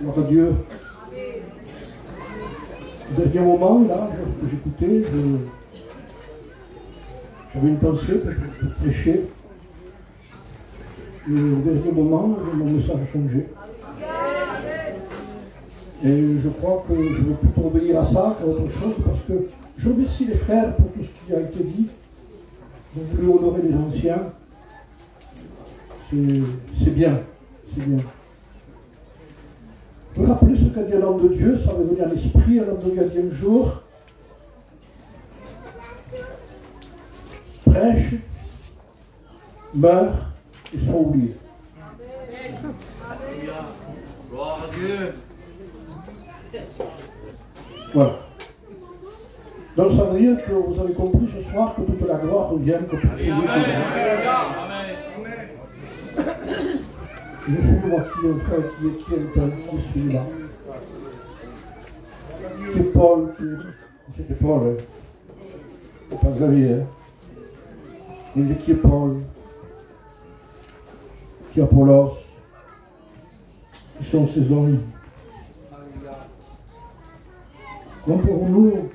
Gloire à Dieu. Au dernier moment, là, j'écoutais, j'avais une pensée pour prêcher. Et au dernier moment, mon message a changé. Et je crois que je veux plutôt obéir à ça qu'à autre chose, parce que je remercie les frères pour tout ce qui a été dit. Ils ont voulu honorer les anciens. C'est bien, c'est bien. Vous vous rappelez ce qu'a dit l'homme de Dieu, ça m'est venu à l'esprit, l'homme de Dieu a dit un jour, prêche, meurt et soit oublié. Gloire à Dieu. Voilà. Donc ça veut dire que vous avez compris ce soir que toute la gloire revient que pour celui qui est grand. Je suis moi qui est un frère, qui est un tel, qui est celui-là. Qui est Paul, c'était Paul, hein. C'est pas Xavier, hein. Il dit qui est Paul, qui est Apollos, qui sont ses hommes. Donc pour nous,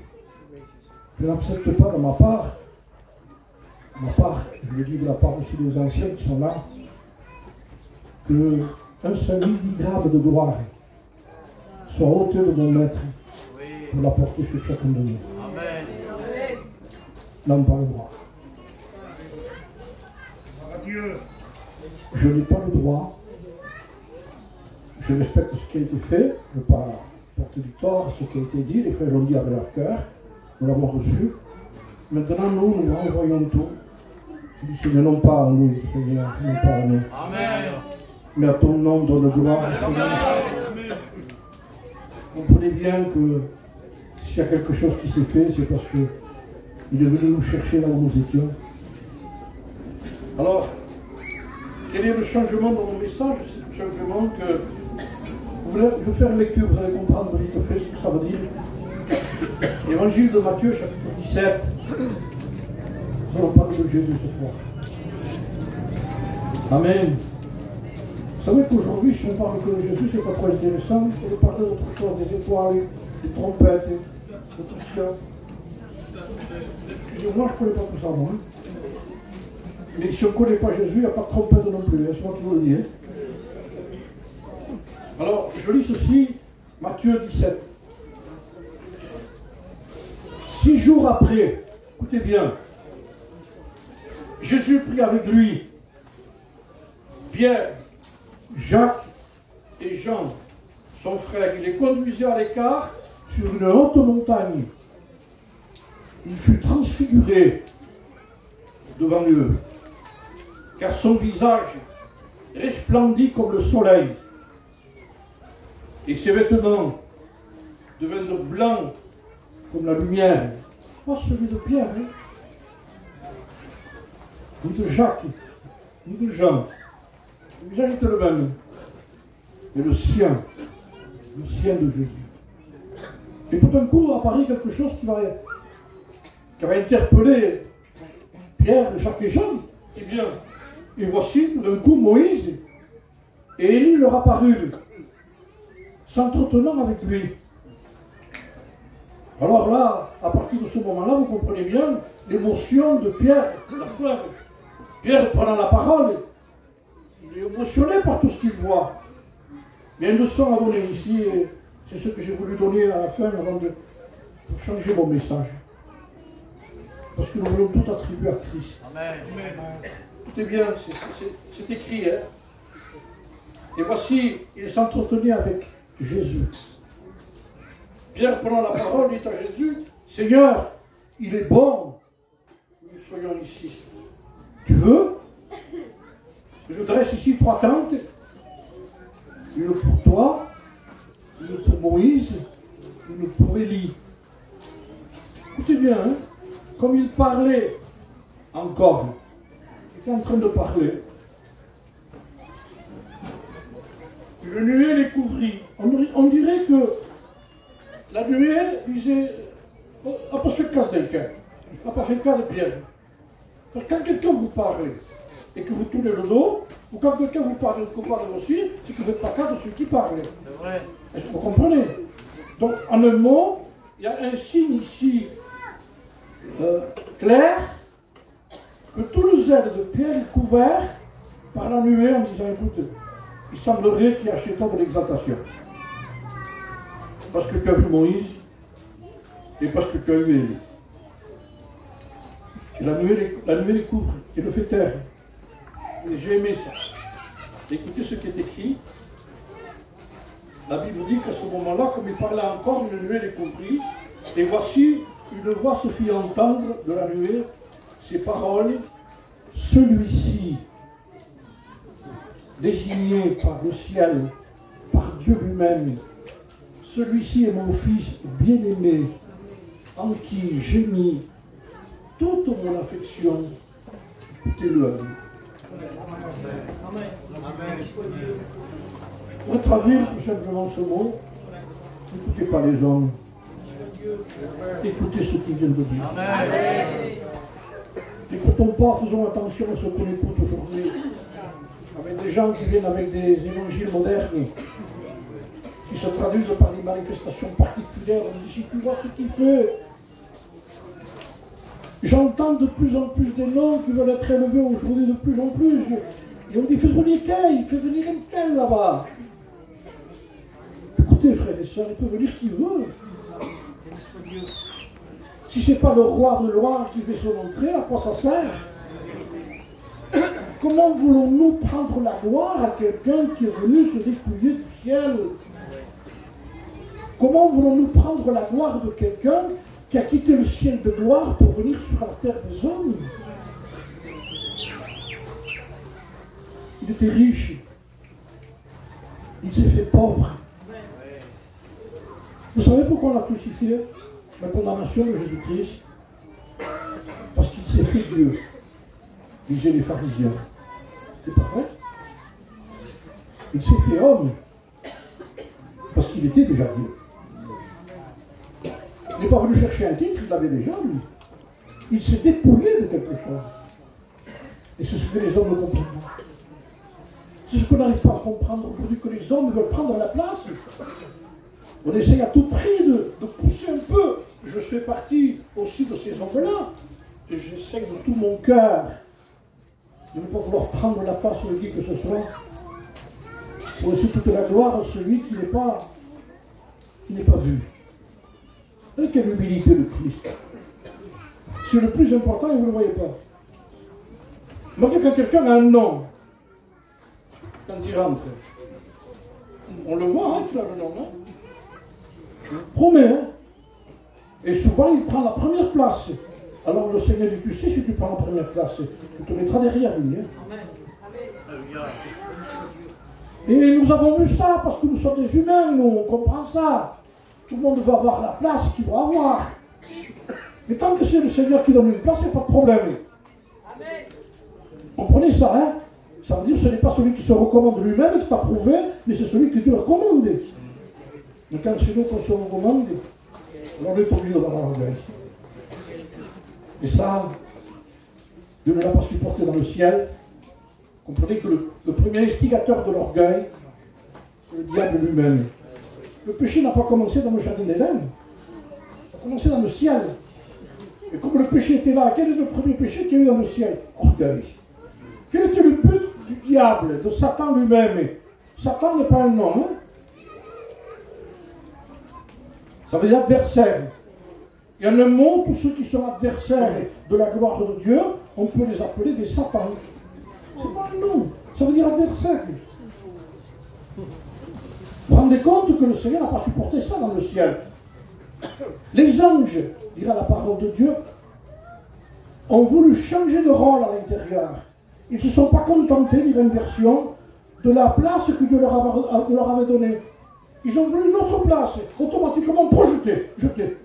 je n'accepte pas de ma part, je le dis de la part aussi des anciens qui sont là, qu'un seul milligramme de gloire soit ôté de mon maître pour la porter sur chacun de nous. Amen. Non, pas le droit. Je n'ai pas le droit. Je respecte ce qui a été fait. Je ne veux pas porter du tort à ce qui a été dit. Les frères l'ont dit avec leur cœur. Nous l'avons reçu. Maintenant, nous envoyons tout. Je dis, Seigneur, non pas à nous, Seigneur, non pas à nous. Amen. Mais à ton nom, donne gloire, Seigneur. Comprenez bien que s'il y a quelque chose qui s'est fait, c'est parce qu'il est venu nous chercher là où nous étions. Alors, quel est le changement dans mon message? C'est tout simplement que je vais faire une lecture, vous allez comprendre vite fait ce que ça veut dire. Évangile de Matthieu, chapitre 17. Nous allons parler de Jésus ce soir. Amen. Vous savez qu'aujourd'hui, si on parle que de Jésus, c'est pas trop intéressant. On peut parler d'autre chose, des étoiles, des trompettes, de tout ce qu'il y a. Excusez-moi, je ne connais pas tout ça, moi. Mais si on ne connaît pas Jésus, il n'y a pas de trompette non plus. C'est moi qui vous le dis. Alors, je lis ceci, Matthieu 17. 6 jours après, écoutez bien, Jésus prit avec lui Pierre, Jacques et Jean, son frère. Il les conduisait à l'écart sur une haute montagne. Il fut transfiguré devant eux, car son visage resplendit comme le soleil, et ses vêtements devinrent blancs comme la lumière. Pas celui de Pierre, hein? Ni de Jacques, ni de Jean. Le visage était le même, mais le sien de Jésus. Et tout d'un coup apparaît quelque chose qui va interpeller Pierre, Jacques et Jean. Eh bien, et voici d'un coup Moïse et Élie leur apparurent, s'entretenant avec lui. Alors là, à partir de ce moment-là, vous comprenez bien l'émotion de Pierre, la preuve. Pierre prenant la parole, il est émotionné par tout ce qu'il voit. Il y a une leçon à donner ici, et c'est ce que j'ai voulu donner à la fin avant de changer mon message. Parce que nous voulons tout attribuer à Christ. Amen. Écoutez bien, c'est écrit. Hein? Et voici, il s'entretenait avec Jésus. Pierre prenant la parole dit à Jésus, Seigneur, il est bon que nous soyons ici. Tu veux que je dresse ici 3 tentes, une pour toi, une pour Moïse, une pour Élie. Écoutez bien, hein, comme il parlait encore, il était en train de parler. Une nuée les couvrit. On dirait que la nuée disait, n'a pas fait cas d'un cœur, n'a pas fait cas de Pierre. Parce que quand quelqu'un vous parle, et que vous tournez le dos, ou quand quelqu'un vous parle aussi, c'est que vous n'êtes pas cas de celui qui parle. C'est vrai. Est-ce que vous comprenez? Donc, en un mot, il y a un signe ici clair que tout le zèle de Pierre est couvert par la nuée en disant, écoute, il semblerait qu'il y a chez toi de l'exaltation. Parce que tu as vu Moïse et parce que tu as eu Élie. Et la nuée les couvre et le fait taire. Et j'ai aimé ça. Écoutez ce qui est écrit. La Bible dit qu'à ce moment-là, comme il parlait encore, une nuée les couvrit. Et voici, une voix se fit entendre de la nuée ces paroles. Celui-ci, désigné par le ciel, par Dieu lui-même, celui-ci est mon fils bien-aimé, en qui j'ai mis toute mon affection. Écoutez-le. Je pourrais traduire tout simplement ce mot. N'écoutez pas les hommes. Écoutez ce qu'ils viennent de dire. N'écoutons pas, faisons attention à ce qu'on écoute aujourd'hui. Avec des gens qui viennent avec des évangiles modernes, qui se traduisent par des manifestations particulières. On dit, si tu vois ce qu'il fait. J'entends de plus en plus des noms qui veulent être élevés aujourd'hui de plus en plus. Et on dit, fais venir quel? Fais venir quel là-bas? Écoutez, frères et sœurs, il peut venir qui veut. Si ce n'est pas le roi de Loire qui fait son entrée, à quoi ça sert? Comment voulons-nous prendre la gloire à quelqu'un qui est venu se dépouiller du ciel? Comment voulons-nous prendre la gloire de quelqu'un qui a quitté le ciel de gloire pour venir sur la terre des hommes? Il était riche. Il s'est fait pauvre. Vous savez pourquoi on l'a crucifié? La condamnation de Jésus-Christ? Parce qu'il s'est fait Dieu, disaient les pharisiens. C'est pas vrai? Il s'est fait homme parce qu'il était déjà Dieu. Il n'est pas venu chercher un titre, il l'avait déjà, lui. Il s'est dépouillé de quelque chose. Et c'est ce que les hommes ne comprennent pas. C'est ce qu'on n'arrive pas à comprendre aujourd'hui, que les hommes veulent prendre la place. On essaye à tout prix de pousser un peu. Je fais partie aussi de ces hommes-là. Et j'essaie de tout mon cœur de ne pas vouloir prendre la place de qui que ce soit. Pour laisser toute la gloire à celui qui n'est pas vu. Et quelle humilité de Christ. C'est le plus important et vous ne le voyez pas. Remarquez que quelqu'un a un nom. Quand il rentre. On le voit, hein, il a le nom, non? Promet, hein? Et souvent, il prend la première place. Alors le Seigneur dit, tu sais, si tu prends la première place, tu te mettras derrière lui. Hein? Et nous avons vu ça, parce que nous sommes des humains, nous, on comprend ça. Tout le monde veut avoir la place qu'il doit avoir. Mais tant que c'est le Seigneur qui donne une place, il n'y a pas de problème. Comprenez ça, hein? Ça veut dire que ce n'est pas celui qui se recommande lui-même qui t'a prouvé, mais c'est celui que Dieu a commandé. Mais quand c'est nous qu'on se recommande, alors on est obligé d'avoir l'orgueil. Et ça, Dieu ne l'a pas supporté dans le ciel. Comprenez que le premier instigateur de l'orgueil, c'est le diable lui-même. Le péché n'a pas commencé dans le jardin d'Éden. Ça a commencé dans le ciel. Et comme le péché était là, quel est le premier péché qu'il y a eu dans le ciel? Orgueil. Quel était le but du diable, de Satan lui-même? Satan n'est pas un nom, hein? Ça veut dire adversaire. Il y a un mot, tous ceux qui sont adversaires de la gloire de Dieu, on peut les appeler des satans. C'est pas un nom, ça veut dire adversaire. Vous vous rendez compte que le Seigneur n'a pas supporté ça dans le ciel? Les anges, dira la parole de Dieu, ont voulu changer de rôle à l'intérieur. Ils ne se sont pas contentés, dit une version, de la place que Dieu leur avait donnée. Ils ont voulu une autre place, automatiquement projetée, jetée.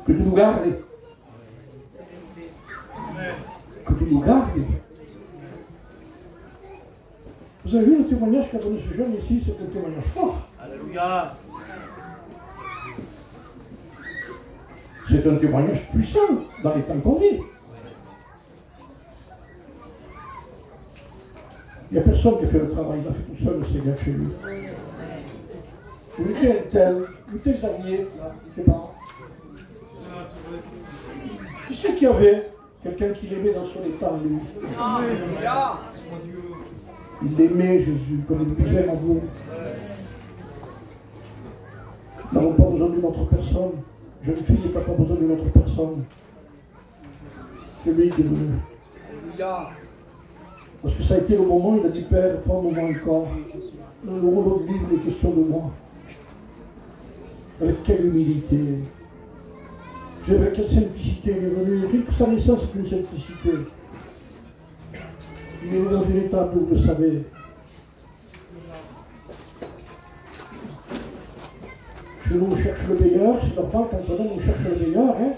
Que Dieu nous garde. Que Dieu nous garde. Vous avez vu le témoignage qu'a donné ce jeune ici, c'est un témoignage fort. Alléluia. C'est un témoignage puissant dans les temps qu'on vit. Il n'y a personne qui a fait le travail, il a fait tout seul, le Seigneur chez lui. Il était un tel, il était Xavier, là, il était pas. Qui c'est qu'il y avait quelqu'un qui l'aimait dans son état, lui? Il aimait Jésus comme il nous aime à vous. Nous n'avons pas besoin d'une autre personne. Jeune fille n'a pas besoin d'une autre personne. C'est lui qui est venu. Parce que ça a été le moment où il a dit, Père, prends-moi encore. Le rouleau de livre est question de moi. Avec quelle humilité. Avec quelle simplicité il est venu. Rien que sa naissance, c'est une simplicité. Il est dans une étape où vous le savez. Chez nous, on cherche le meilleur. C'est normal quand on cherche le meilleur. Hein,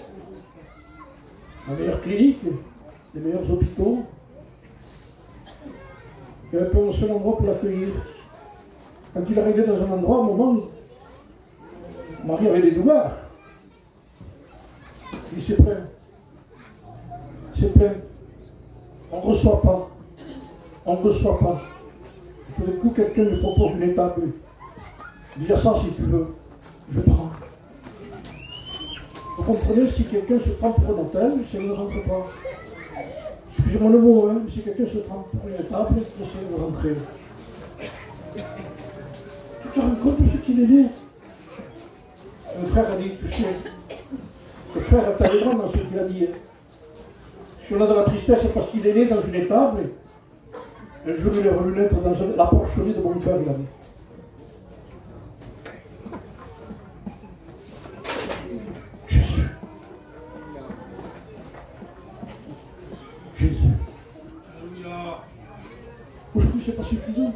la meilleure clinique, les meilleurs hôpitaux. Il n'y avait pas un seul endroit pour l'accueillir. Quand il arrivait dans un endroit, au moment, Marie avait des douleurs. Il dit, c'est plein. C'est plein. On ne reçoit pas. On ne reçoit pas. Tout d'un coup, quelqu'un lui propose une étape. Il dit, ça si tu veux. Je prends. Vous comprenez, si quelqu'un se prend pour un hôtel, ça ne rentre pas. Excusez-moi le mot, hein, mais si quelqu'un se prend pour une étape, c'est de rentrer. Tu te rends compte de ce qu'il est né? Un frère a dit, tu sais, le frère a taillé dans ce qu'il a dit. Si on a de la tristesse, c'est parce qu'il est né dans une étable. Un jour, il est revenu naître dans la porcherie de mon père, il a dit. Jésus. Jésus. Aujourd'hui, c'est pas suffisant.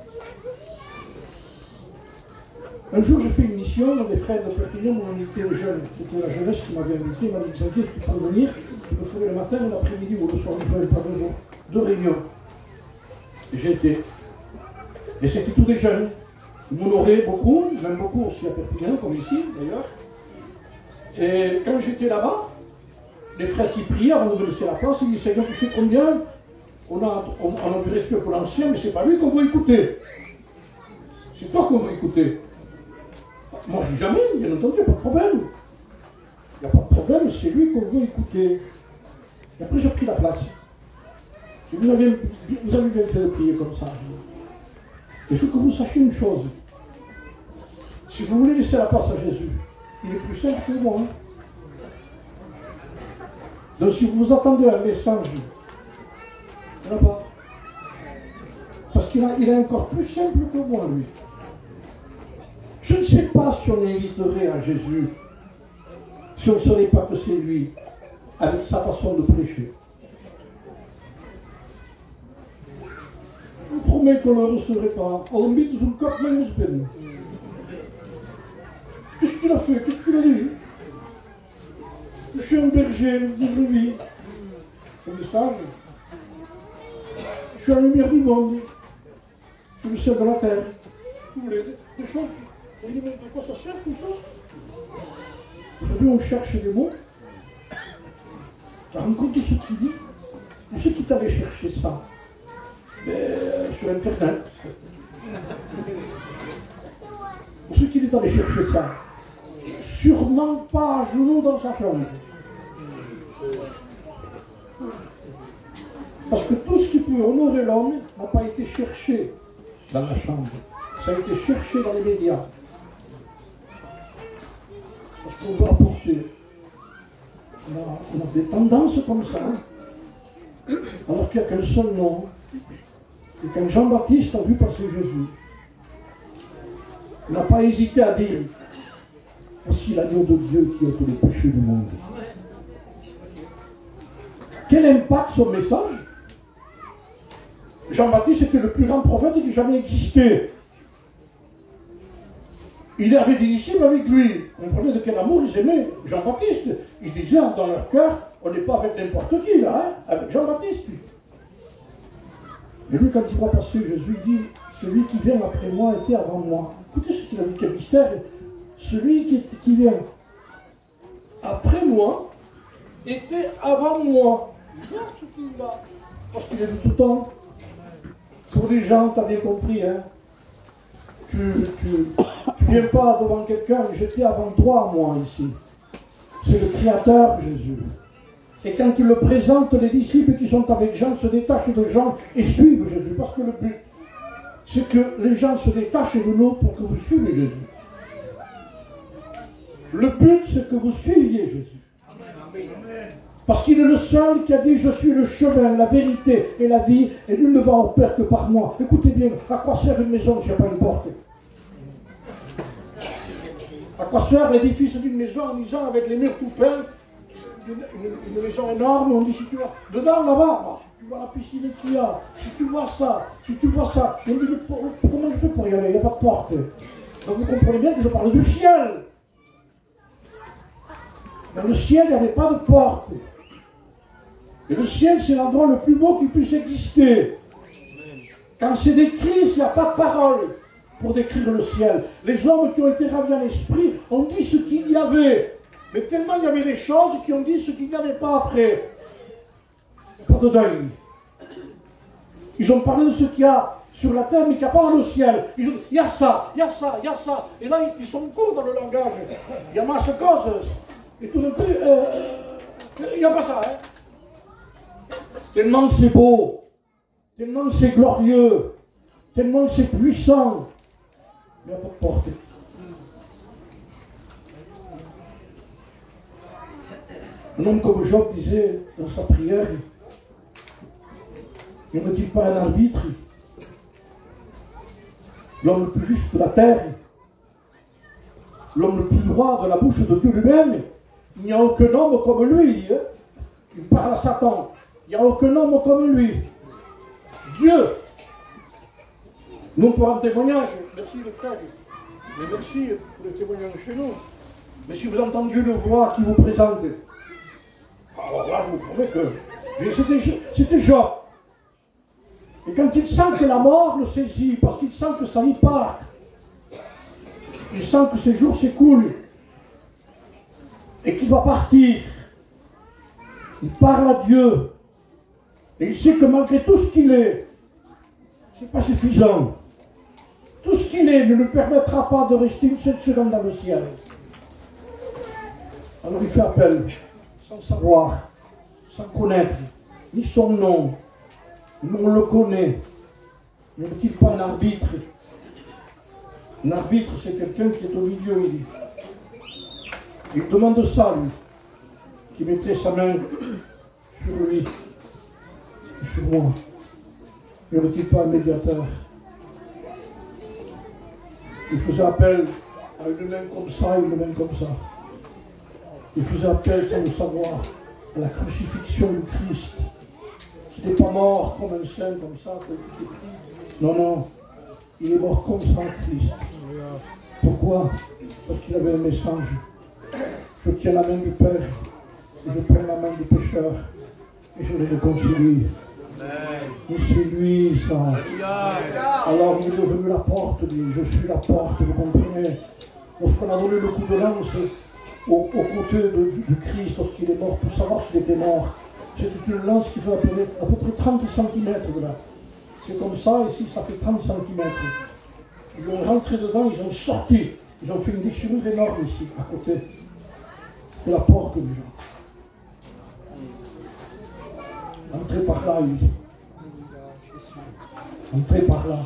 Un jour, j'ai fait une mission, les frères de Perpignan m'ont invité aux jeunes. C'était la jeunesse qui m'avait invité. Il m'a dit, Xavier, tu peux venir, tu le ferais le matin, l'après-midi ou le soir. Je ne ferais pas 2 jours, 2 réunions. Et j'ai été. Et c'était tous des jeunes. Ils m'honoraient beaucoup, même beaucoup aussi à Perpignan, comme ici d'ailleurs. Et quand j'étais là-bas, les frères qui priaient avant de me laisser la place, ils disaient, Seigneur, tu sais combien on a du respect pour l'ancien, mais c'est pas lui qu'on veut écouter. C'est toi qu'on veut écouter. Moi, je dis jamais, bien entendu, il n'y a pas de problème. Il n'y a pas de problème, c'est lui qu'on veut écouter. Et après, j'ai pris la place. Et vous avez bien fait de prier comme ça. Il faut que vous sachiez une chose. Si vous voulez laisser la place à Jésus, il est plus simple que moi. Hein. Donc, si vous attendez un message, il n'y en a pas. Parce qu'il est encore plus simple que moi, lui. Je ne sais pas si on inviterait à Jésus, si on ne saurait pas que c'est lui, avec sa façon de prêcher. Je vous promets qu'on ne le recevrait pas. On le met sous le corps même peine. Qu'est-ce qu'il a fait? Qu'est-ce qu'il a dit? Je suis un berger de vie. C'est un message. Je suis la lumière du monde. Je suis le ciel de la terre. Vous voulez des choses? Vous voulez, mais de quoi ça sert tout ça? Aujourd'hui, on cherche des mots. Tu as rencontré ce qu'il dit? Ou ceux qui t'avaient cherché ça? Sur Internet. Pour ceux qui t'avaient cherché ça, sûrement pas à genoux dans sa chambre. Parce que tout ce qui peut honorer l'homme n'a pas été cherché dans la chambre. Ça a été cherché dans les médias. Parce qu'on veut apporter. On a des tendances comme ça. Hein. Alors qu'il n'y a qu'un seul nom. Et quand Jean-Baptiste a vu passer Jésus, il n'a pas hésité à dire, voici l'agneau de Dieu qui ôte les péchés du monde. Quel impact son message? Jean-Baptiste était le plus grand prophète qui jamais existé. Il avait des disciples avec lui. On comprenait de quel amour ils aimaient Jean-Baptiste. Ils disaient dans leur cœur, on n'est pas avec n'importe qui là, hein, avec Jean-Baptiste. Et lui, quand il voit passer Jésus, il dit, celui qui vient après moi était avant moi. Écoutez ce qu'il a dit, quel mystère. Celui qui vient après moi était avant moi. Il vient ce qu'il a, parce qu'il est de tout temps. Pour les gens, tu as bien compris, hein. Tu viens pas devant quelqu'un, j'étais avant toi, moi, ici. C'est le Créateur, Jésus. Et quand tu le présentes, les disciples qui sont avec Jean se détachent de Jean et suivent Jésus. Parce que le but, c'est que les gens se détachent de nous pour que vous suiviez Jésus. Le but, c'est que vous suiviez Jésus. Parce qu'il est le seul qui a dit « Je suis le chemin, la vérité et la vie, et nul ne va au Père que par moi. » Écoutez bien, à quoi sert une maison s'il n'y a pas une porte? À quoi sert l'édifice d'une maison en disant avec les murs tout peints, une maison énorme, on dit si tu vas dedans là-bas, si tu vois la piscine qu'il y a, si tu vois ça, on dit comment je fais pour y aller, il n'y a pas de porte. Donc vous comprenez bien que je parle du ciel. Dans le ciel, il n'y avait pas de porte. Et le ciel, c'est l'endroit le plus beau qui puisse exister. Quand c'est décrit, il n'y a pas de parole pour décrire le ciel. Les hommes qui ont été ravis à l'esprit ont dit ce qu'il y avait. Mais tellement il y avait des choses qui ont dit ce qu'il n'y avait pas après. Pas de deuil. Ils ont parlé de ce qu'il y a sur la terre, mais qu'il n'y a pas dans le ciel. Ils ont dit, il y a ça, il y a ça, il y a ça. Et là, ils sont courts dans le langage. Il y a masse de causes. Et tout d'un coup, il n'y a pas ça. Hein. Tellement c'est beau, tellement c'est glorieux, tellement c'est puissant. Il n'y a pas de portée. Un homme comme Job disait dans sa prière, ne me-t-il pas un arbitre, l'homme le plus juste de la terre, l'homme le plus droit de la bouche de Dieu lui-même, il n'y a aucun homme comme lui. Hein. Il parle à Satan, il n'y a aucun homme comme lui. Dieu. Nous pour un témoignage, merci les frères, mais merci pour le témoignage chez nous. Mais si vous avez entendu le voix qui vous présente, alors là, je vous promets que c'était Job. Et quand il sent que la mort le saisit, parce qu'il sent que sa vie part, il sent que ses jours s'écoulent, et qu'il va partir, il parle à Dieu, et il sait que malgré tout ce qu'il est, ce n'est pas suffisant. Tout ce qu'il est ne lui permettra pas de rester une seule seconde dans le ciel. Alors il fait appel, sans savoir, sans connaître, ni son nom, mais on le connaît. Ne est-il pas un arbitre? Un arbitre, c'est quelqu'un qui est au milieu, il dit. Il demande ça, lui, qui mettrait sa main sur lui, et sur moi. Ne est-il pas un médiateur? Il faisait appel à une main comme ça et une main comme ça. Il faisait appel sans le savoir à la crucifixion du Christ. Il n'est pas mort comme un saint comme ça. Non, non. Il est mort comme ça, Christ. Pourquoi? Parce qu'il avait un message. Je tiens la main du Père, et je prends la main du pécheur, et je les réconcilie. Et c'est lui, ça. Alors il est devenu la porte, dit, je suis la porte, vous comprenez? Lorsqu'on a donné le coup de lance au côté du Christ, lorsqu'il est mort, pour savoir s'il était mort, c'était une lance qui fait à peu près 30 cm de là. C'est comme ça, ici ça fait 30 cm. Ils ont rentré dedans, ils ont sorti. Ils ont fait une déchirure énorme ici, à côté de la porte du genre. Entrez par là, lui. Entrez par là.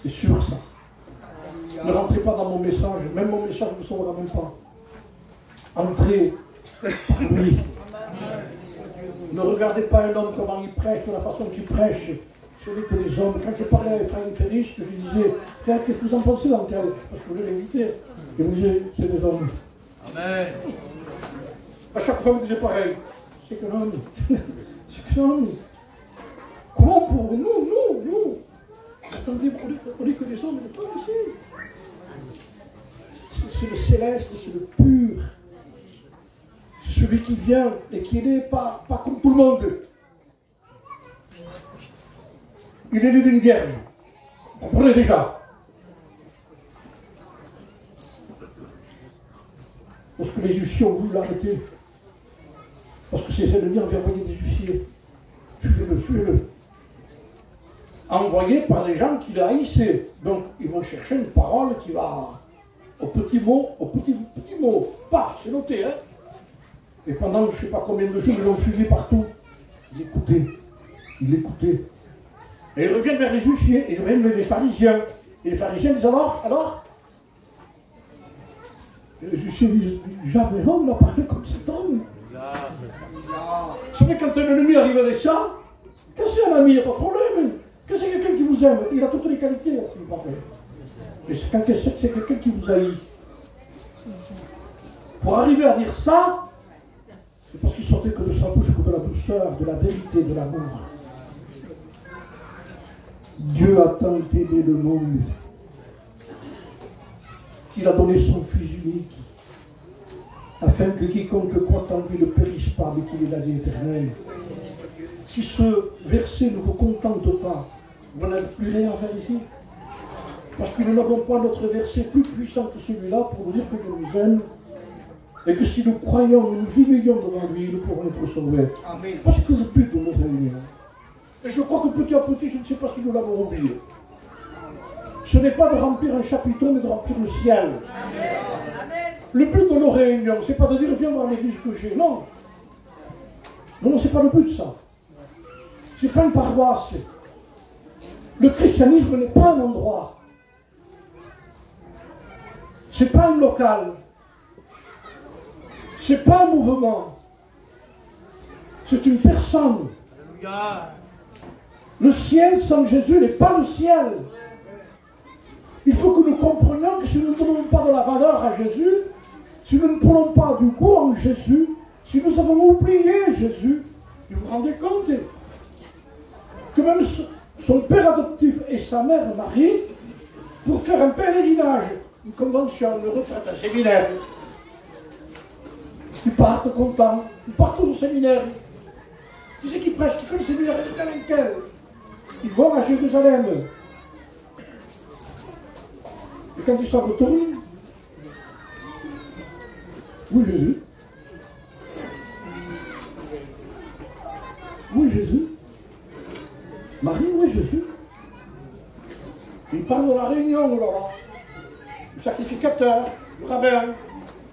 C'est sûr ça. Ne rentrez pas dans mon message. Même mon message ne vous sauvera même pas. Entrez par lui. Ne regardez pas un homme comment il prêche, ou la façon qu'il prêche. Ce n'est que les hommes. Quand je parlais avec Franck Félix, je lui disais, frère, qu'est-ce que vous en pensez dans tel? Parce que je l'ai invité. Et il me disait, c'est des hommes. Amen. À chaque fois, il me disait pareil. C'est qu'un homme. C'est qu'un homme. Comment pour nous? Attendez, on est que des hommes et des femmes ici. C'est le céleste, c'est le pur. C'est celui qui vient et qui est né pas comme tout le monde. Il est né d'une vierge. Vous comprenez déjà. Parce que les huissiers ont voulu l'arrêter. Parce que ses ennemis avaient envoyé des huissiers. Suivez-le. envoyés par des gens qui haïssaient. Donc, ils vont chercher une parole qui va au petit mot, paf, c'est noté, hein. Et pendant je ne sais pas combien de jours, ils l'ont suivi partout. Ils écoutaient. Et ils reviennent vers les huissiers, ils reviennent vers les pharisiens. Et les pharisiens disent alors les huissiers disent, jamais on n'a parlé comme cet homme. Vous savez, quand un ennemi arrive à des ça, quand c'est un ami, il n'y a pas de problème. Quand c'est quelqu'un qui vous aime, il a toutes les qualités, là, il paraît. Mais quand c'est quelqu'un qui vous haït, pour arriver à dire ça, c'est parce qu'il sortait que de sa bouche, que de la douceur, de la vérité, de l'amour. Dieu a tant aimé le monde qu'il a donné son Fils unique, afin que quiconque croit en lui ne périsse pas, mais qu'il ait la vie éternelle. Si ce verset ne vous contente pas, vous n'avez plus rien à faire ici. Parce que nous n'avons pas notre verset plus puissant que celui-là pour nous dire que Dieu nous aime. Et que si nous croyons, nous nous humilions devant lui, nous pourrons être sauvés. Amen. Parce que le but de nos réunions, et je crois que petit à petit, je ne sais pas si nous l'avons oublié, ce n'est pas de remplir un chapiteau, mais de remplir le ciel. Amen. Le but de nos réunions, ce n'est pas de dire viens voir l'église que j'ai. Non. Non, ce n'est pas le but de ça. C'est pas une paroisse. Le christianisme n'est pas un endroit. C'est pas un local. C'est pas un mouvement. C'est une personne. Le ciel sans Jésus n'est pas le ciel. Il faut que nous comprenions que si nous ne donnons pas de la valeur à Jésus, si nous ne prenons pas du goût en Jésus, si nous avons oublié Jésus, vous vous rendez compte que même son père adoptif et sa mère Marie, pour faire un pèlerinage, une convention, une retraite, un séminaire, ils partent contents, ils partent au séminaire. Qui c'est qui prêche, qui fait le séminaire avec quel? Ils vont à Jérusalem. Et quand ils sont retournés, oui Jésus. Oui Jésus. Marie, oui Jésus. Ils parlent de la réunion, alors, du sacrificateur, du rabbin,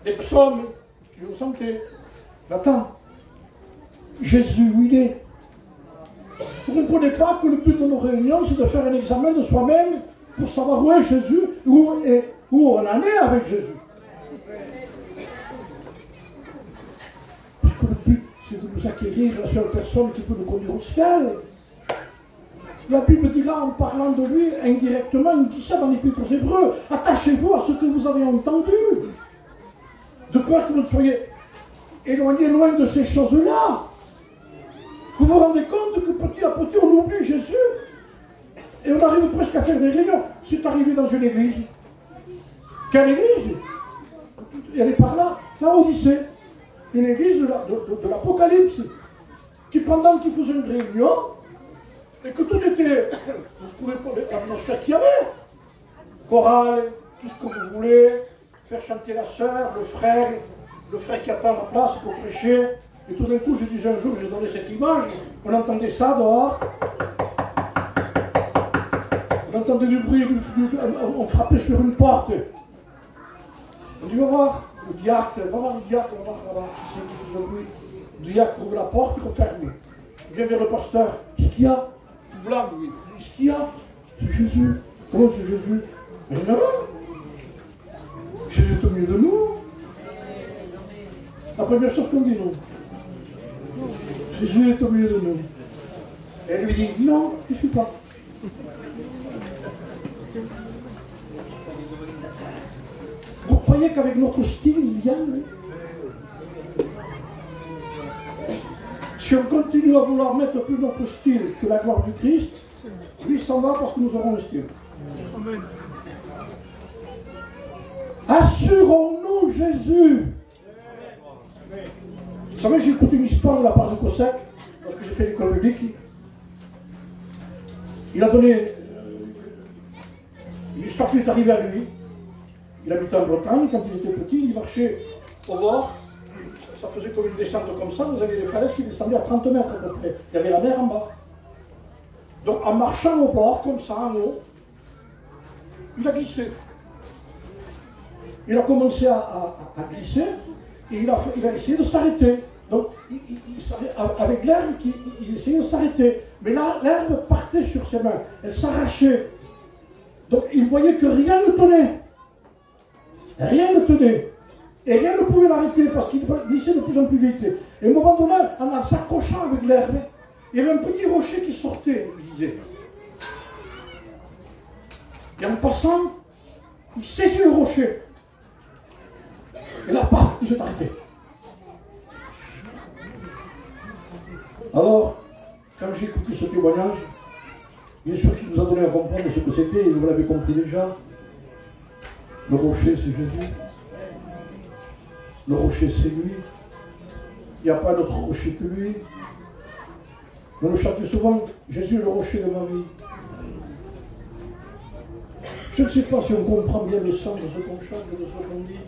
des psaumes, qui vous sentez. Attends, Jésus, où il est? Vous ne comprenez pas que le but de nos réunions, c'est de faire un examen de soi-même pour savoir où est Jésus, où on en est avec Jésus. Parce que le but, c'est de nous acquérir la seule personne qui peut nous conduire au ciel. La Bible dit là, en parlant de lui, indirectement, il dit ça dans l'Épître aux Hébreux. Attachez-vous à ce que vous avez entendu. De peur que vous ne soyez éloignés loin de ces choses-là. Vous vous rendez compte que petit à petit, on oublie Jésus et on arrive presque à faire des réunions. C'est arrivé dans une église. Quelle église? Elle est par là, la Odyssée. Une église de l'Apocalypse. Qui pendant qu'ils faisaient une réunion, et que tout était, vous pouvez pas l'atmosphère qu'il y avait. Chorale, tout ce que vous voulez, faire chanter la sœur, le frère qui attend la place pour prêcher. Et tout d'un coup, je disais un jour, j'ai donné cette image, on entendait ça dehors. On entendait du bruit, on frappait sur une porte. On dit, va voir le diacre, va voir le diacre, va voir, c'est qui faisait le bruit. Le diacre ouvre la porte, il referme. Il vient vers le pasteur, qu'est-ce qu'il y a? Tout blanc, lui. Qu'est-ce qu'il y a? C'est Jésus. Comment c'est Jésus? Mais non, Jésus est au milieu de nous. La première chose qu'on dit, nous. Jésus est au milieu de nous. Et elle lui dit, non, je ne suis pas. Vous croyez qu'avec notre style, il vient, lui? Si on continue à vouloir mettre plus notre style que la gloire du Christ, lui s'en va parce que nous aurons un style. Amen. Assurons-nous Jésus. Vous savez, j'ai écouté une histoire de la part de Cossack, parce que j'ai fait l'école publique. Il a donné l'histoire qui est arrivée à lui. Il habitait en Bretagne, quand il était petit, il marchait au bord. Ça faisait comme une descente comme ça, vous avez des falaises qui descendaient à 30 mètres à peu près. Il y avait la mer en bas. Donc en marchant au bord, comme ça, en haut, il a glissé. Il a commencé à glisser et il a essayé de s'arrêter. Donc avec l'herbe, il essayait de s'arrêter. Mais là, l'herbe partait sur ses mains. Elle s'arrachait. Donc il voyait que rien ne tenait. Rien ne tenait. Et rien ne pouvait l'arrêter parce qu'il glissait de plus en plus vite. Et à un moment donné, en s'accrochant avec l'herbe, il y avait un petit rocher qui sortait, il disait. Et en passant, il saisit le rocher. Et là, paf, il s'est arrêté. Alors, quand j'ai écouté ce témoignage, bien sûr qu'il nous a donné à comprendre ce que c'était, et vous l'avez compris déjà. Le rocher, c'est Jésus. Le rocher, c'est lui. Il n'y a pas d'autre rocher que lui. On le chante souvent, Jésus est le rocher de ma vie. Je ne sais pas si on comprend bien le sens de ce qu'on chante et de ce qu'on dit.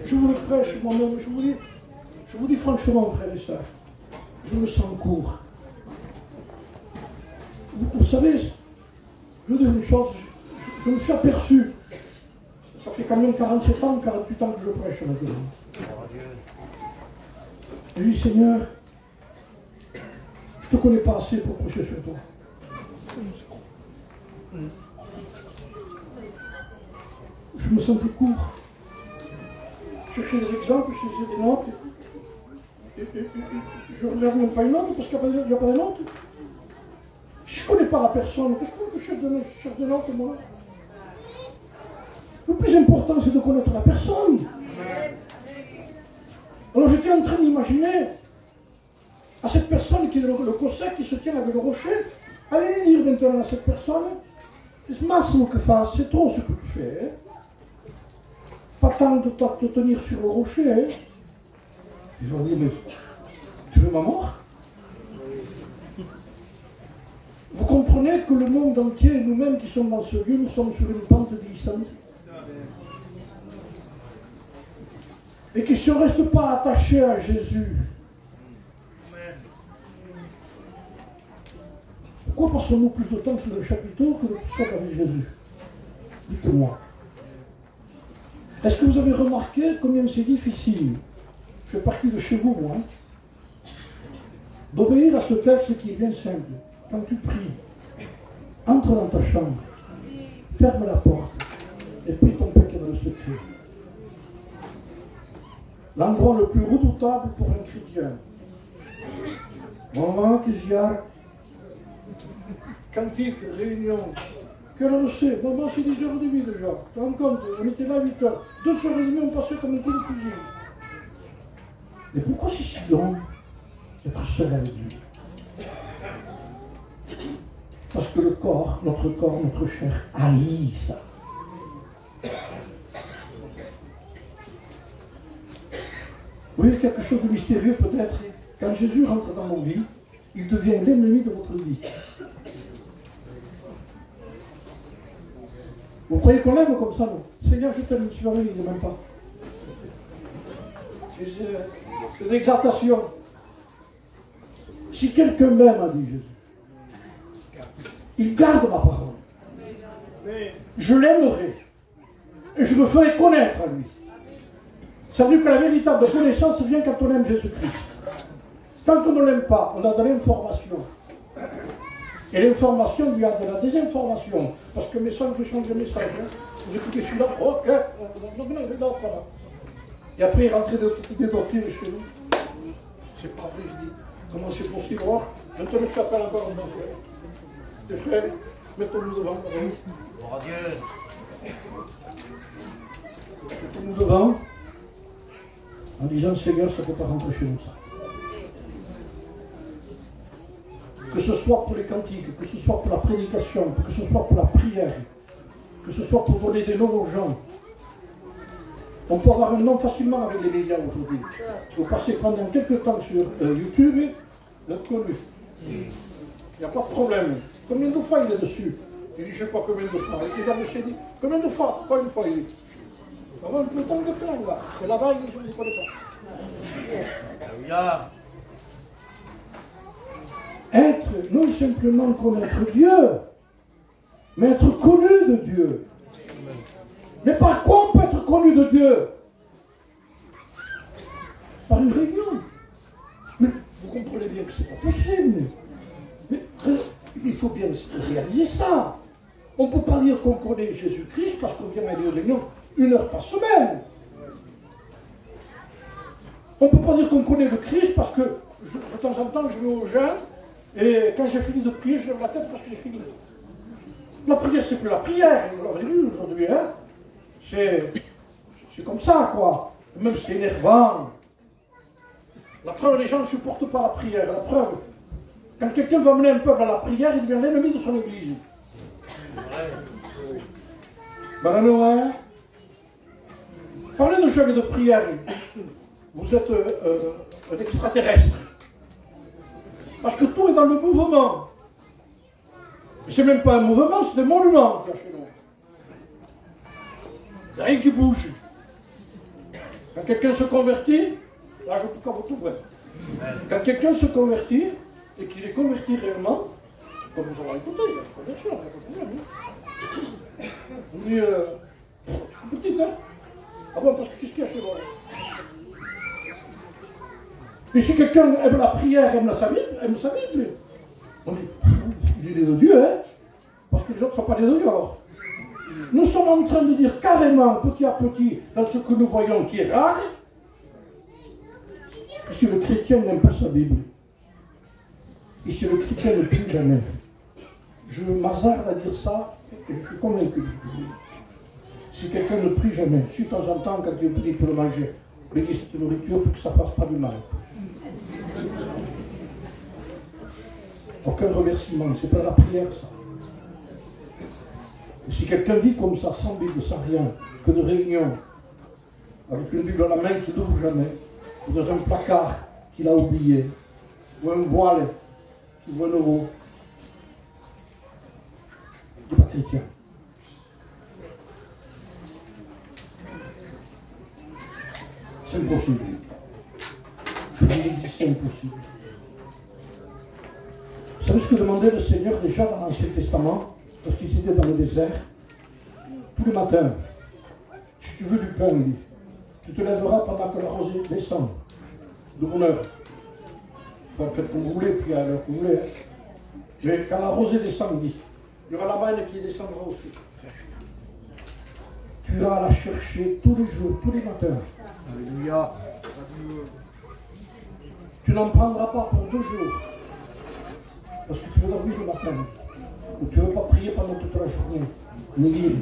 Je vous le prêche moi-même, je vous dis franchement, frères et sœurs, je me sens court. Vous savez, je veux dire une chose, je me suis aperçu, ça fait quand même 47 ans, 48 ans que je prêche maintenant. Et je dis, Seigneur, je ne te connais pas assez pour prêcher sur toi. Je me sentais court. Je cherchais des exemples, je cherchais des notes. Je ne regarde même pas une note parce qu'il n'y a pas de notes. Je ne connais pas la personne. Qu'est-ce que je cherche de notes, moi? Le plus important, c'est de connaître la personne. Alors j'étais en train d'imaginer à cette personne qui est le Cossack qui se tient avec le rocher, allez lui dire maintenant à cette personne, c'est massimo que fasse, c'est trop ce que tu fais. Hein? Pas tant de te tenir sur le rocher. Hein? Ils vont dire, mais tu veux ma mort? Vous comprenez que le monde entier, nous-mêmes qui sommes dans ce lieu, nous sommes sur une pente glissante. Et qui ne se reste pas attaché à Jésus. Pourquoi passons-nous plus de temps sur le chapiteau que de tout ça avec Jésus? Dites-moi. Est-ce que vous avez remarqué combien c'est difficile, je fais partie de chez vous, moi, d'obéir à ce texte qui est bien simple. Quand tu pries, entre dans ta chambre, ferme la porte et prie ton Père qui est dans le secret. L'endroit le plus redoutable pour un chrétien. Maman, qu'est-ce qu'il y a? Cantique, réunion. Quelle heure c'est? Maman, c'est 10h30 déjà. Tu te rends compte? On était là à 8h. 2h30, on passait comme un coup de fusil. Mais pourquoi c'est si long d'être seul avec lui? Parce que le corps, notre chair, haït ça. Vous voyez quelque chose de mystérieux peut-être? Quand Jésus rentre dans mon vie, il devient l'ennemi de votre vie. Vous croyez qu'on l'aime comme ça, non? Seigneur, je t'aime, tu vas venir, il ne m'aime pas. C'est une exaltation. Si quelqu'un m'aime, a dit Jésus, il garde ma parole. Je l'aimerai. Et je me ferai connaître à lui. Ça veut dire que la véritable connaissance vient quand on aime Jésus-Christ. Tant qu'on ne l'aime pas, on a de l'information. Et l'information lui a de la désinformation. Parce que mes sons, je change de message. Hein. Vous écoutez celui-là, ok, non, l'autre là. Et après, il rentrait des doctrines chez nous. C'est pas vrai, je dis. Comment c'est possible? Oh, maintenant, je t'appelle encore en frère. Tes frères, mettons-nous devant. Gloire à Dieu. Mettons-nous devant. En disant, Seigneur, ça ne peut pas rentrer chez nous, ça. Que ce soit pour les cantiques, que ce soit pour la prédication, que ce soit pour la prière, que ce soit pour donner des noms aux gens. On peut avoir un nom facilement avec les médias aujourd'hui. Vous passez pendant quelques temps sur YouTube, vous êtes connu. Il n'y a pas de problème. Combien de fois il est dessus? Il dit, je ne sais pas combien de fois. Il dit, combien de fois? Pas une fois, il dit. On va un peu de temps de plein, là. Et là-bas, il ne connaît pas. Alléluia. être, non simplement connaître Dieu, mais être connu de Dieu. Mais par quoi on peut être connu de Dieu? Par une réunion. Mais vous comprenez bien que ce n'est pas possible. Mais il faut bien réaliser ça. On ne peut pas dire qu'on connaît Jésus-Christ parce qu'on vient à une réunion 1 heure par semaine. On ne peut pas dire qu'on connaît le Christ parce que de temps en temps je vais au jeûne et quand j'ai fini de prier, je lève la tête parce que j'ai fini. La prière, c'est plus la prière, vous l'avez vu aujourd'hui, hein? C'est comme ça, quoi. Même c'est énervant. La preuve, les gens ne supportent pas la prière. La preuve, quand quelqu'un va mener un peuple à la prière, il devient l'ennemi de son église. Madame, parlez de jeu de prière. Vous êtes un extraterrestre. Parce que tout est dans le mouvement. Et c'est même pas un mouvement, c'est un monument qu'il y a chez nous. Il n'y a rien qui bouge. Quand quelqu'un se convertit, là je peux pas vous tout bref. Quand quelqu'un se convertit, et qu'il est converti réellement, comme nous allons écouter, il y a une conversion, il y a pas de problème. On dit, petite, hein? Ah bon, parce que qu'est-ce qu'il y a chez moi? Et si quelqu'un aime la prière, aime sa Bible, on dit, il est de Dieu, hein? Parce que les autres ne sont pas des de Dieu alors. Nous sommes en train de dire carrément, petit à petit, dans ce que nous voyons qui est rare, que si le chrétien n'aime pas sa Bible, et si le chrétien ne prie jamais, je m'hasarde à dire ça, et je suis convaincu de ce que je dis. Si quelqu'un ne prie jamais, si de temps en temps, quand il prie, il peut le manger, mais il cette nourriture pour que ça ne fasse pas du mal. Aucun remerciement, c'est pas la prière ça. Et si quelqu'un vit comme ça, sans Bible, sans rien, que de réunion, avec une Bible dans la main qu'il n'ouvre jamais, ou dans un placard qu'il a oublié, ou un voile qui vaut un euro, il n'est pas chrétien. C'est impossible. Je vous le dis, c'est impossible. Vous savez ce que demandait le Seigneur déjà dans l'Ancien Testament, lorsqu'ils étaient dans le désert? Tous les matins, si tu veux du pain, dit, tu te lèveras pendant que la rosée descend, de bonne heure. Faites comme vous voulez, puis à l'heure que vous voulez. Hein. Mais quand la rosée descend, dit, il y aura la manne qui descendra aussi. Tu iras la chercher tous les jours, tous les matins. Alléluia. Tu n'en prendras pas pour 2 jours. Parce que tu veux dormir le matin. Ou tu ne veux pas prier pendant toute la journée. Ni lire.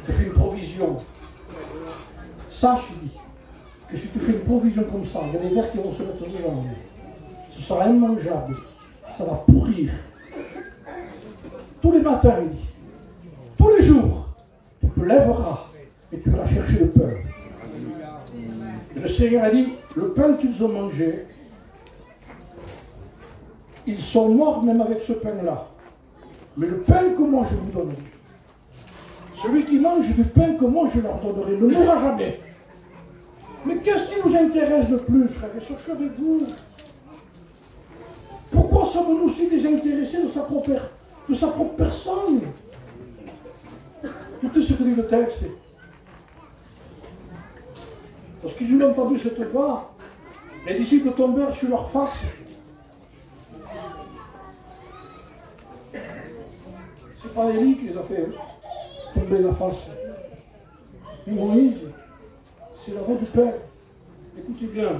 Je te fais une provision. Sache, dit, que si tu fais une provision comme ça, il y a des vers qui vont se mettre devant. Ce sera immangeable. Ça va pourrir. Tous les matins, il dit. Tous les jours, tu te lèveras et tu iras chercher le pain. Et le Seigneur a dit, le pain qu'ils ont mangé, ils sont morts même avec ce pain-là. Mais le pain que moi je vous donne, celui qui mange du pain que moi je leur donnerai, ne mourra jamais. Mais qu'est-ce qui nous intéresse le plus, frère et sœurs, je suis avec vous. Pourquoi sommes-nous si désintéressés de sa propre personne? Écoutez ce que dit le texte. Lorsqu'ils ont entendu cette voix, les disciples tombèrent sur leur face. C'est pas Élie qui les a fait tomber la face. Et Moïse, c'est la voix du Père. Écoutez bien.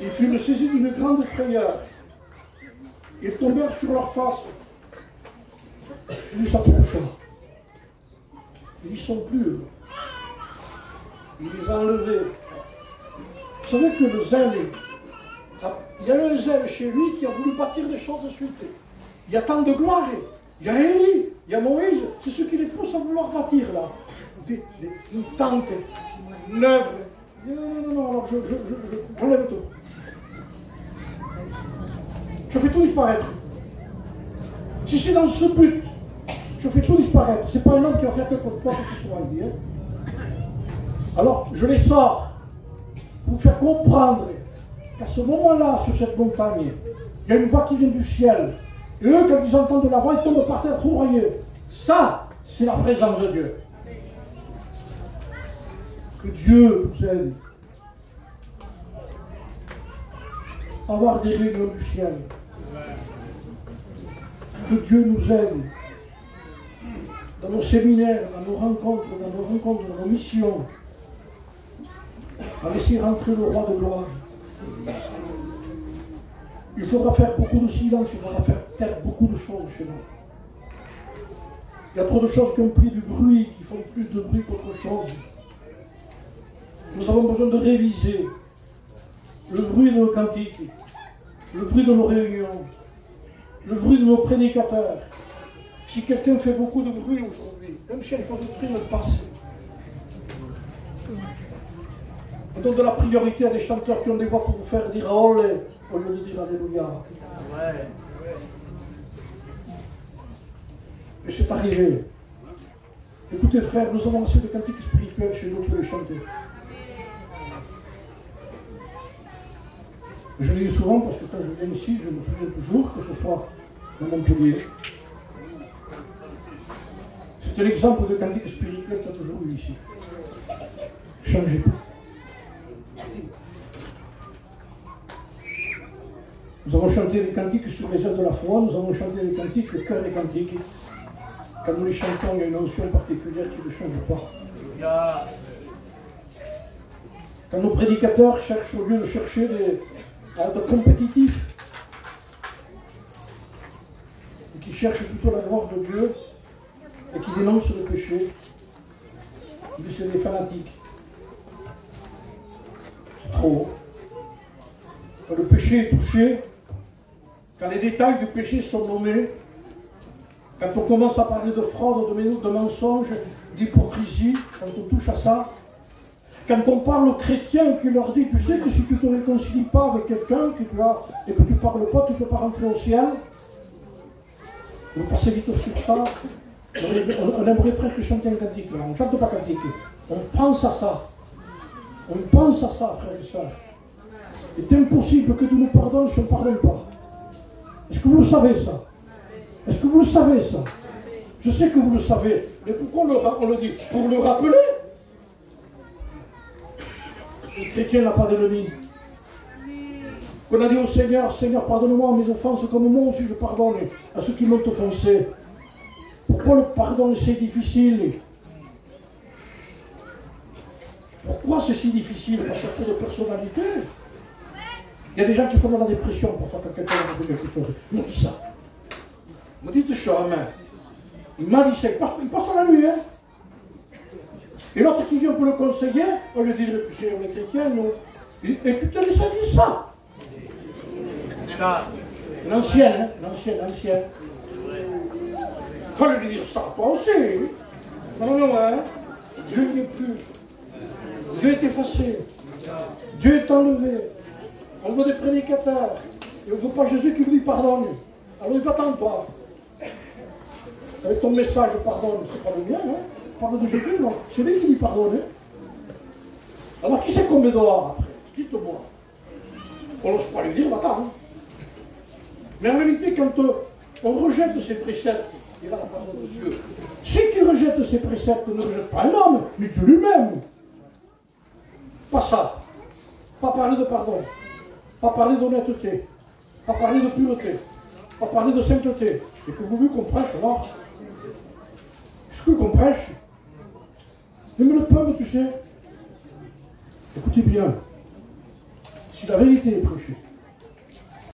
Ils furent saisis d'une grande frayeur. Ils tombèrent sur leur face. Ils s'approcha. Ils n'y sont plus. Il les a enlevés. Vous savez que le zèle, il y a un zèle chez lui qui a voulu bâtir des choses de suite. Il y a tant de gloire. Il y a Élie, il y a Moïse. C'est ce qui les pousse à vouloir bâtir là. Une tente, une œuvre. Non, alors j'enlève tout. Je fais tout disparaître. Si c'est dans ce but, je fais tout disparaître. C'est pas un homme qui va faire quelque chose que ce soit dit. Hein. Alors, je les sors pour vous faire comprendre qu'à ce moment-là, sur cette montagne, il y a une voix qui vient du ciel. Et eux, quand ils entendent la voix, ils tombent par terre foudroyés. Ça, c'est la présence de Dieu. Que Dieu nous aide à avoir des règles du ciel. Que Dieu nous aide dans nos séminaires, dans nos rencontres, dans nos missions, à laisser rentrer le roi de gloire. Il faudra faire beaucoup de silence, il faudra faire taire beaucoup de choses chez nous. Il y a trop de choses qui ont pris du bruit, qui font plus de bruit qu'autre chose. Nous avons besoin de réviser le bruit de nos cantiques, le bruit de nos réunions, le bruit de nos prédicateurs. Si quelqu'un fait beaucoup de bruit aujourd'hui, même si elle fait de prix, le passe. On donne de la priorité à des chanteurs qui ont des voix pour vous faire dire Olé au lieu de dire Alléluia. Et c'est arrivé. Écoutez frères, nous avons assez de cantiques spirituels chez nous pour les chanter. Je le dis souvent parce que quand je viens ici, je me souviens toujours que ce soit dans Montpellier. C'était l'exemple de cantique spirituel qu'il y a toujours eu ici. Changez pas. Nous avons chanté les cantiques sur les ailes de la foi, nous avons chanté les cantiques, le cœur des cantiques. Quand nous les chantons, il y a une notion particulière qui ne change pas. Quand nos prédicateurs cherchent, au lieu de chercher à être compétitifs, et qui cherchent plutôt la gloire de Dieu, et qui dénoncent le péché, c'est des fanatiques. C'est trop. Quand le péché est touché, quand les détails du péché sont nommés, quand on commence à parler de fraude, de mensonges, d'hypocrisie, quand on touche à ça, quand on parle aux chrétiens qui leur dit, tu sais que si tu ne te réconcilies pas avec quelqu'un et que tu ne parles pas, tu ne peux pas rentrer au ciel. On passe vite sur ça. On aimerait presque chanter un cantique. On ne chante pas cantique. On pense à ça. On pense à ça, frères et sœurs. Il est impossible que Dieu nous pardonne si on ne pardonne pas. Est-ce que vous le savez ça? Est-ce que vous le savez ça? Je sais que vous le savez. Mais pourquoi on le dit? Pour le rappeler. Le chrétien n'a pas d'ennemi. Qu'on a dit au Seigneur, Seigneur, pardonne-moi mes offenses comme moi aussi je pardonne à ceux qui m'ont offensé. Pourquoi le pardon c'est difficile? Pourquoi c'est si difficile? Parce qu'il y a trop de personnalité. Il y a des gens qui font de la dépression parfois quand quelqu'un a fait quelque chose. Il me dit ça. Il me dit de choses, mais il m'a dit ça. Il passe la nuit, hein. Et l'autre qui vient pour le conseiller, on lui dit de réfléchir, on est chrétien, non. Et tu te laisses dire ça. L'ancienne, hein, l'ancienne. Il fallait lui dire ça, toi aussi. Non, hein. Dieu n'est plus. Dieu est effacé. Dieu est enlevé. On veut des prédicateurs. Et on ne veut pas Jésus qui lui pardonne. Alors il va t'entendre. Avec ton message, pardonne, c'est pas le mien, hein. Parle de Jésus, non. C'est lui qui lui pardonne. Hein. Alors qui c'est qu'on met dehors après? Dites-moi. On n'ose pas lui dire, va-t'en. Hein. Mais en réalité, quand on rejette ses préceptes, il va la parole de Dieu. Si tu rejettes ses préceptes, ne rejette pas un homme, mais tu lui-même. Pas ça. Pas parler de pardon. Pas parler d'honnêteté. Pas parler de pureté. Pas parler de sainteté. Et que vous voulez qu'on prêche là? Qu'est-ce qu'on prêche? Même le peuple, tu sais. Écoutez bien. Si la vérité est prêchée,